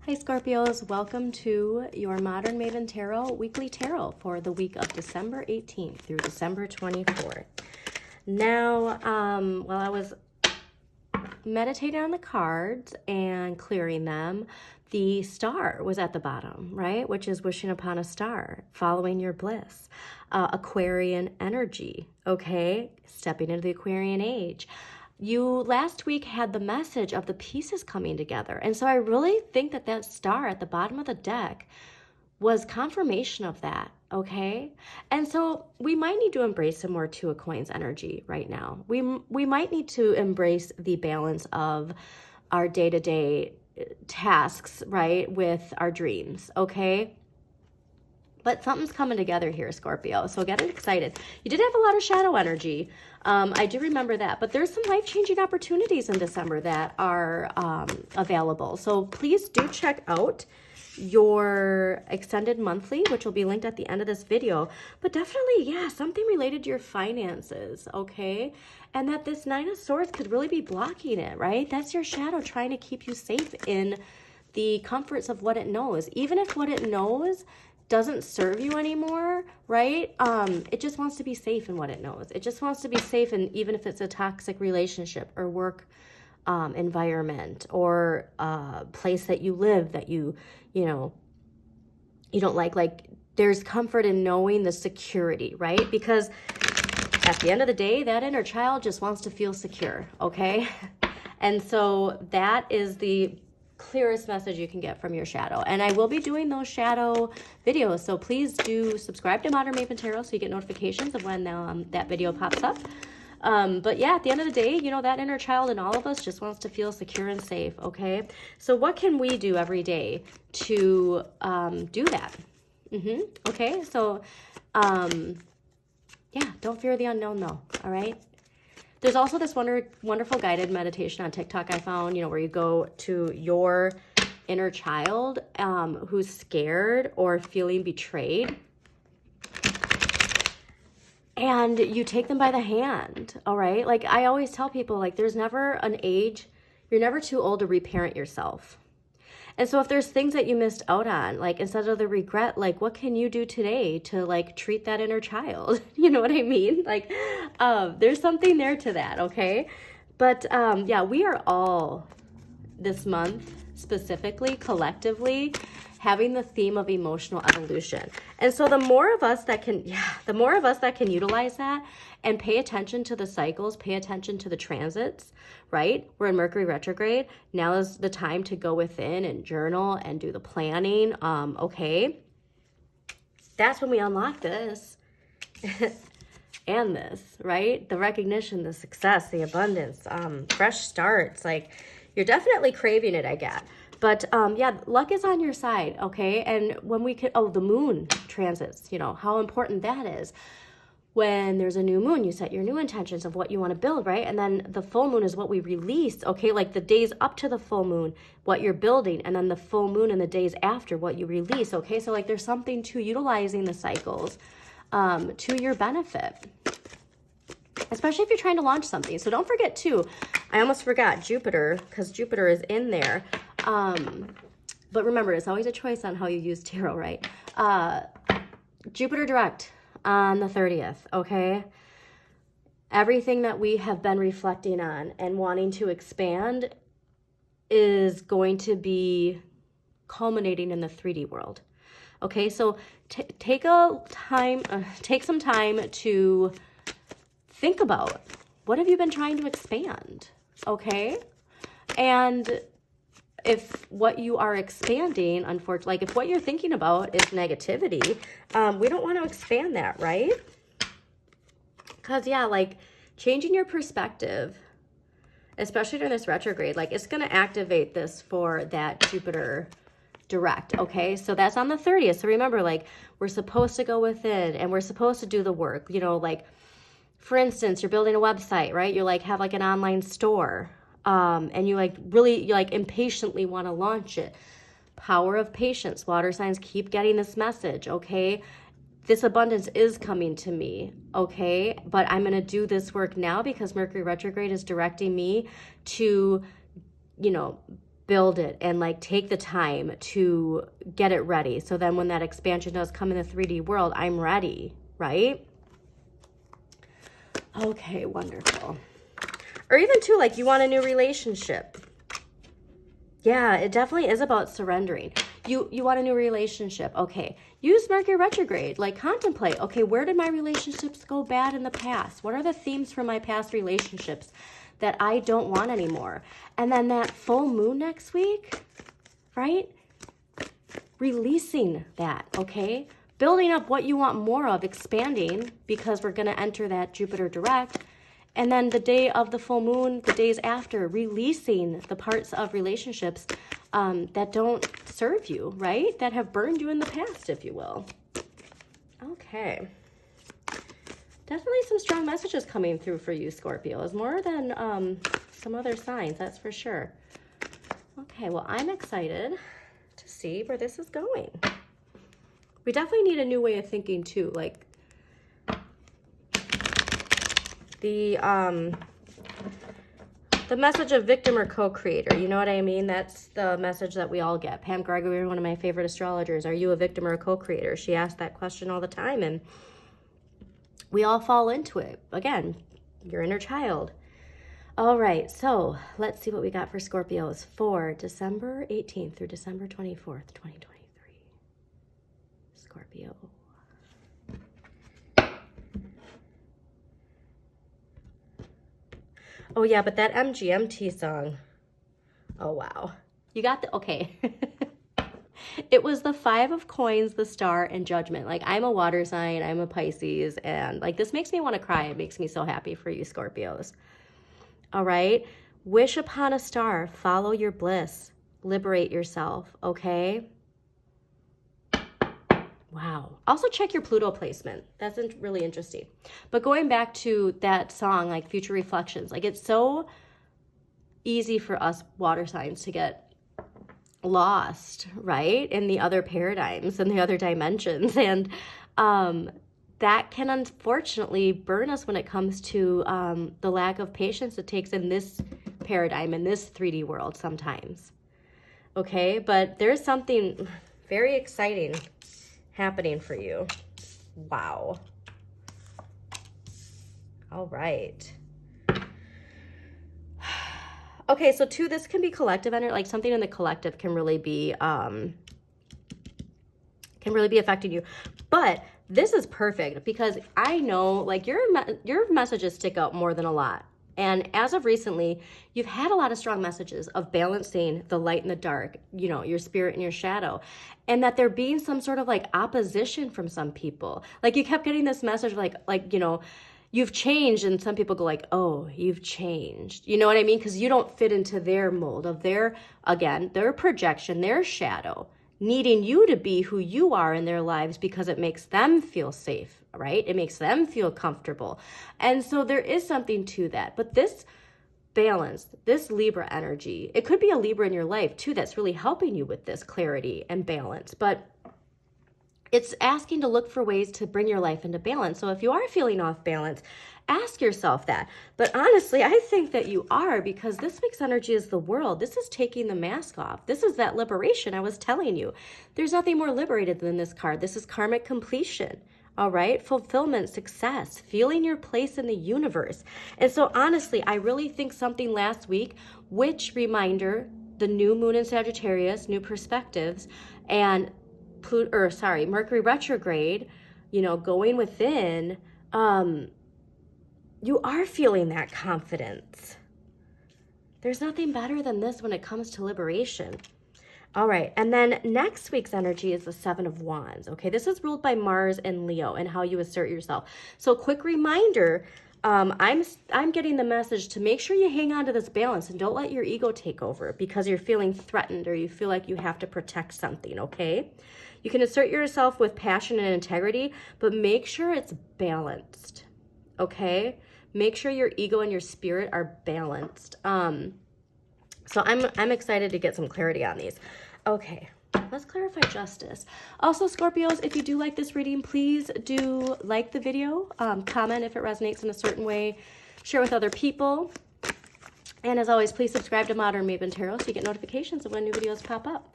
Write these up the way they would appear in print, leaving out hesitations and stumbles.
Hi Scorpios, welcome to your Modern Maven Tarot weekly tarot for the week of December 18th through December 24th. Now, while I was meditating on the cards and clearing them, the star was at the bottom, right? Which is wishing upon a star, following your bliss. Aquarian energy, okay? Stepping into the Aquarian age. You last week had the message of the pieces coming together. And so I really think that that star at the bottom of the deck was confirmation of that, okay? And so we might need to embrace some more Two of Coins energy right now. We might need to embrace the balance of our day-to-day tasks, right, with our dreams, okay? But something's coming together here, Scorpio, so get excited. You did have a lot of shadow energy. I do remember that, but there's some life-changing opportunities in December that are available. So please do check out your extended monthly, which will be linked at the end of this video. But definitely, yeah, something related to your finances, okay? And that this Nine of Swords could really be blocking it, right? That's your shadow trying to keep you safe in the comforts of what it knows. Even if what it knows doesn't serve you anymore, right? It just wants to be safe in what it knows. It just wants to be safe, and even if it's a toxic relationship or work environment or place that you live that you don't like there's comfort in knowing the security, right? Because at the end of the day, that inner child just wants to feel secure, okay? And so that is the clearest message you can get from your shadow. And I will be doing those shadow videos, so please do subscribe to Modern Maven Tarot so you get notifications of when that video pops up. But yeah, at the end of the day, you know, that inner child in all of us just wants to feel secure and safe, okay? So what can we do every day to do that? Okay, so yeah, don't fear the unknown though, all right? There's also this wonderful guided meditation on TikTok I found, you know, where you go to your inner child who's scared or feeling betrayed. And you take them by the hand, all right? Like I always tell people, like there's never an age, you're never too old to reparent yourself. And so if there's things that you missed out on, like instead of the regret, like what can you do today to like treat that inner child? You know what I mean? Like there's something there to that, okay? But yeah, we are all this month specifically, collectively, having the theme of emotional evolution. And so the more of us that can utilize that and pay attention to the cycles, pay attention to the transits, right? We're in Mercury retrograde. Now is the time to go within and journal and do the planning. Okay. That's when we unlock this and this, right? The recognition, the success, the abundance, fresh starts. Like you're definitely craving it, I get. But yeah, luck is on your side, okay? And when we could, the moon transits, you know, how important that is. When there's a new moon, you set your new intentions of what you want to build, right? And then the full moon is what we release, okay? Like the days up to the full moon, what you're building, and then the full moon and the days after, what you release, okay? So like there's something to utilizing the cycles to your benefit, especially if you're trying to launch something. So don't forget too, I almost forgot Jupiter, because Jupiter is in there. But remember, it's always a choice on how you use tarot, right? Jupiter direct on the 30th, okay? Everything that we have been reflecting on and wanting to expand is going to be culminating in the 3D world. Okay, so take some time to think about what have you been trying to expand, okay? And if what you are expanding, unfortunately, like if what you're thinking about is negativity, we don't want to expand that, right? Because yeah, like changing your perspective, especially during this retrograde, like it's going to activate this for that Jupiter direct, okay? So that's on the 30th. So remember, like we're supposed to go within and we're supposed to do the work, you know, like for instance, you're building a website, right? You like have like an online store. And you impatiently want to launch it. Power of patience. Water signs, keep getting this message, okay? This abundance is coming to me, okay? But I'm going to do this work now because Mercury retrograde is directing me to, you know, build it and like take the time to get it ready. So then when that expansion does come in the 3D world, I'm ready, right? Okay, wonderful. Or even too, like you want a new relationship. Yeah, it definitely is about surrendering. You want a new relationship. Okay, use Mercury retrograde. Like contemplate, okay, where did my relationships go bad in the past? What are the themes from my past relationships that I don't want anymore? And then that full moon next week, right? Releasing that, okay? Building up what you want more of, expanding, because we're going to enter that Jupiter direct. And then the day of the full moon, the days after, releasing the parts of relationships that don't serve you, right? That have burned you in the past, if you will. Okay. Definitely some strong messages coming through for you, Scorpios. More than some other signs, that's for sure. Okay, well, I'm excited to see where this is going. We definitely need a new way of thinking, too. Like, the message of victim or co-creator, you know what I mean? That's the message that we all get. Pam Gregory, one of my favorite astrologers, are you a victim or a co-creator? She asks that question all the time, and we all fall into it. Again, your inner child. All right, so let's see what we got for Scorpios for December 18th through December 24th, 2023. Scorpio. Oh, yeah, but that MGMT song. Oh, wow. You got the... Okay. It was the 5 of coins, the star, and judgment. Like, I'm a water sign. I'm a Pisces. And, like, this makes me want to cry. It makes me so happy for you, Scorpios. All right? Wish upon a star. Follow your bliss. Liberate yourself. Okay? Wow. Also check your Pluto placement. That's really interesting. But going back to that song, like Future Reflections, like it's so easy for us water signs to get lost, right? In the other paradigms and the other dimensions. And that can unfortunately burn us when it comes to the lack of patience it takes in this paradigm, in this 3D world sometimes. Okay? But there's something very exciting happening for you. Wow. All right. Okay, so too, this can be collective energy, like something in the collective can really be affecting you. But this is perfect because I know like your messages stick out more than a lot. And as of recently, you've had a lot of strong messages of balancing the light and the dark, you know, your spirit and your shadow, and that there being some sort of like opposition from some people. Like you kept getting this message like, you know, you've changed, and some people go like, oh, you've changed. You know what I mean? Because you don't fit into their mold of their projection, their shadow, needing you to be who you are in their lives because it makes them feel safe, right? It makes them feel comfortable. And so there is something to that. But this balance, this Libra energy, it could be a Libra in your life too that's really helping you with this clarity and balance. But it's asking to look for ways to bring your life into balance. So if you are feeling off balance, ask yourself that. But honestly, I think that you are, because this week's energy is the world. This is taking the mask off. This is that liberation I was telling you. There's nothing more liberated than this card. This is karmic completion. All right, fulfillment, success, feeling your place in the universe. And so honestly, I really think something last week, which reminder, the new moon in Sagittarius, new perspectives, and Mercury retrograde, you know, going within, you are feeling that confidence. There's nothing better than this when it comes to liberation. All right, and then next week's energy is the 7 of Wands. Okay, this is ruled by Mars and Leo and how you assert yourself. So quick reminder, I'm getting the message to make sure you hang on to this balance and don't let your ego take over because you're feeling threatened or you feel like you have to protect something, okay? You can assert yourself with passion and integrity, but make sure it's balanced, okay? Make sure your ego and your spirit are balanced. So I'm excited to get some clarity on these. Okay, let's clarify justice. Also, Scorpios, if you do like this reading, please do like the video, comment if it resonates in a certain way, share with other people. And as always, please subscribe to Modern Maven Tarot so you get notifications of when new videos pop up.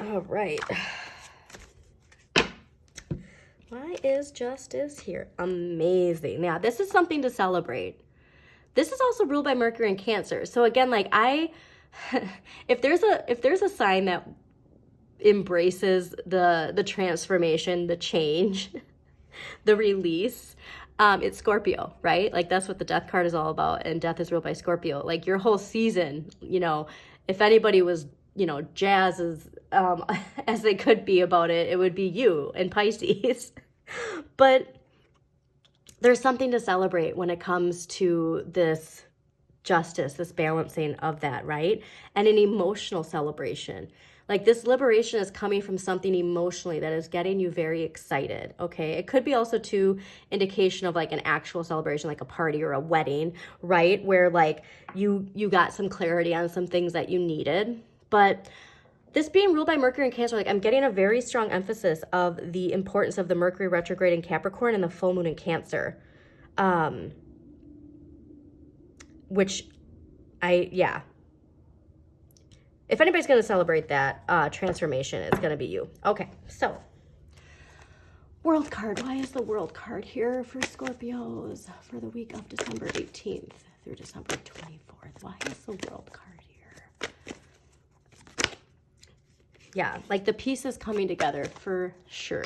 All right. Why is Justice here? Amazing. Now, this is something to celebrate. This is also ruled by Mercury and Cancer. So again, like if there's a sign that embraces the transformation, the change, the release, it's Scorpio, right? Like that's what the death card is all about, and death is ruled by Scorpio. Like your whole season, you know, if anybody was, you know, jazz as they could be about it, it would be you and Pisces. But there's something to celebrate when it comes to this justice, this balancing of that, right? And an emotional celebration. Like this liberation is coming from something emotionally that is getting you very excited, okay? It could be also too indication of like an actual celebration, like a party or a wedding, right? Where like you got some clarity on some things that you needed. But this being ruled by Mercury and Cancer, like I'm getting a very strong emphasis of the importance of the Mercury retrograde in Capricorn and the full moon in Cancer. If anybody's going to celebrate that transformation, it's going to be you. Okay, so World card. Why is the World card here for Scorpios for the week of December 18th through December 24th? Why is the World card here? Yeah, like the pieces coming together for sure.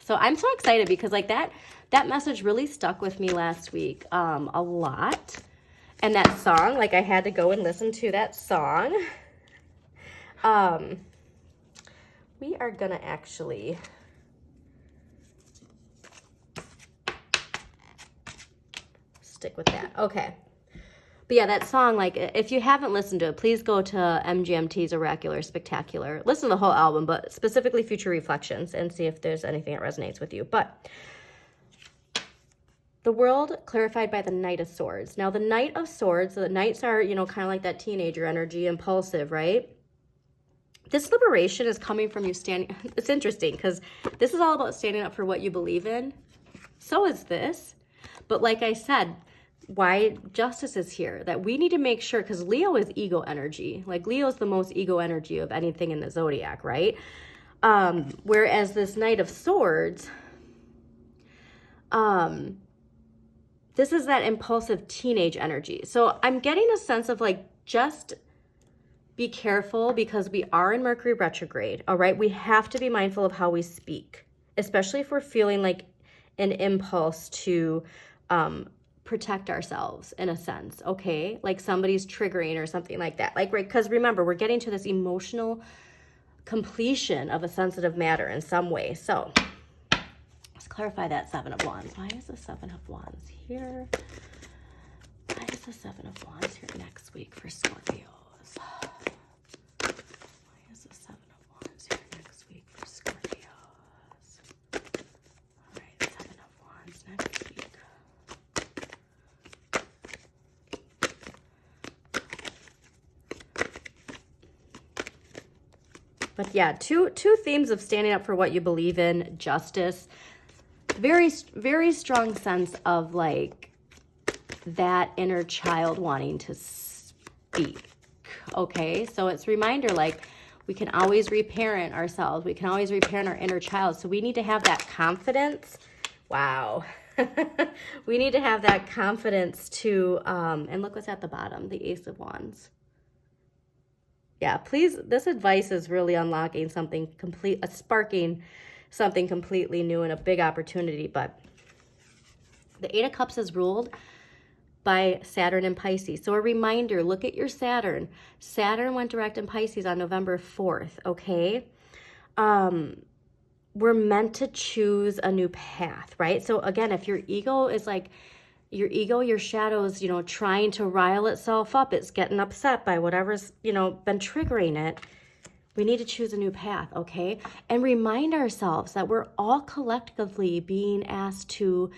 So I'm so excited because like that message really stuck with me last week a lot. And that song, like I had to go and listen to that song. We are gonna actually stick with that. Okay. But yeah, that song, like, if you haven't listened to it, please go to MGMT's Oracular Spectacular. Listen to the whole album, but specifically Future Reflections, and see if there's anything that resonates with you. But the world clarified by the Knight of Swords. Now, the Knight of Swords, the Knights are, you know, kind of like that teenager energy, impulsive, right? This liberation is coming from you standing. It's interesting because this is all about standing up for what you believe in. So is this. But like I said, why Justice is here, that we need to make sure, because Leo is ego energy. Like Leo is the most ego energy of anything in the zodiac, right? Whereas this Knight of Swords, this is that impulsive teenage energy. So I'm getting a sense of like, just be careful because we are in Mercury retrograde, all right? We have to be mindful of how we speak, especially if we're feeling like an impulse to protect ourselves in a sense, okay? Like somebody's triggering or something like that. Like, right, because remember, we're getting to this emotional completion of a sensitive matter in some way. So let's clarify that Seven of Wands. Why is the Seven of Wands here? Why is the Seven of Wands here next week for Scorpios? Why is the Seven of Wands here next week for Scorpios? All right, Seven of Wands next week. But yeah, two themes of standing up for what you believe in, justice, very, very strong sense of like that inner child wanting to speak. Okay, so it's a reminder like we can always reparent ourselves. We can always reparent our inner child. So we need to have that confidence. Wow. We need to have that confidence to, and look what's at the bottom, the Ace of Wands. Yeah, please, this advice is really unlocking something sparking something completely new and a big opportunity. But the Eight of Cups is ruled by Saturn and Pisces. So a reminder, look at your Saturn. Saturn went direct in Pisces on November 4th, okay? We're meant to choose a new path, right? So again, if your ego is like, your ego, your shadows, you know, trying to rile itself up, it's getting upset by whatever's, you know, been triggering it. We need to choose a new path, okay? And remind ourselves that we're all collectively being asked to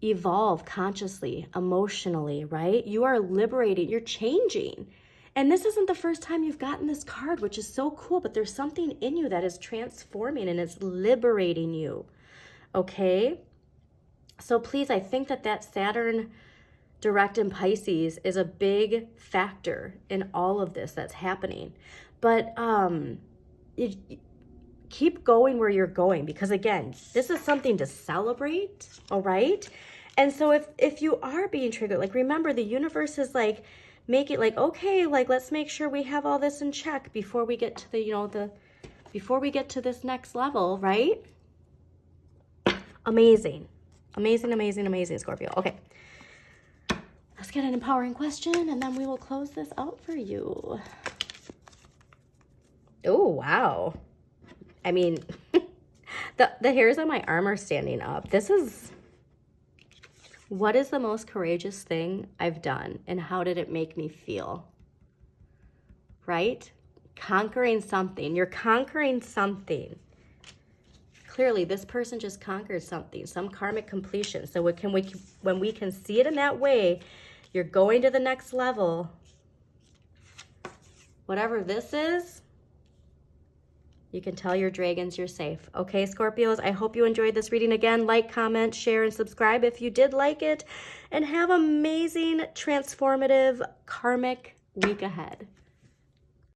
evolve consciously, emotionally, right? You are liberating, you're changing. And this isn't the first time you've gotten this card, which is so cool, but there's something in you that is transforming and it's liberating you, okay? So please, I think that Saturn direct in Pisces is a big factor in all of this that's happening. But keep going where you're going, because again, this is something to celebrate, all right? And so if you are being triggered, like, remember, the universe is like, make it like, okay, like, let's make sure we have all this in check before we get to the, you know, before we get to this next level, right? Amazing. Amazing, amazing, amazing, Scorpio. Okay. Let's get an empowering question, and then we will close this out for you. Oh, wow. I mean, the hairs on my arm are standing up. This is, what is the most courageous thing I've done, and how did it make me feel? Right? Conquering something. You're conquering something. Clearly, this person just conquered something, some karmic completion. So when we can see it in that way, you're going to the next level. Whatever this is, you can tell your dragons you're safe. Okay, Scorpios, I hope you enjoyed this reading. Again, like, comment, share, and subscribe if you did like it. And have an amazing, transformative, karmic week ahead.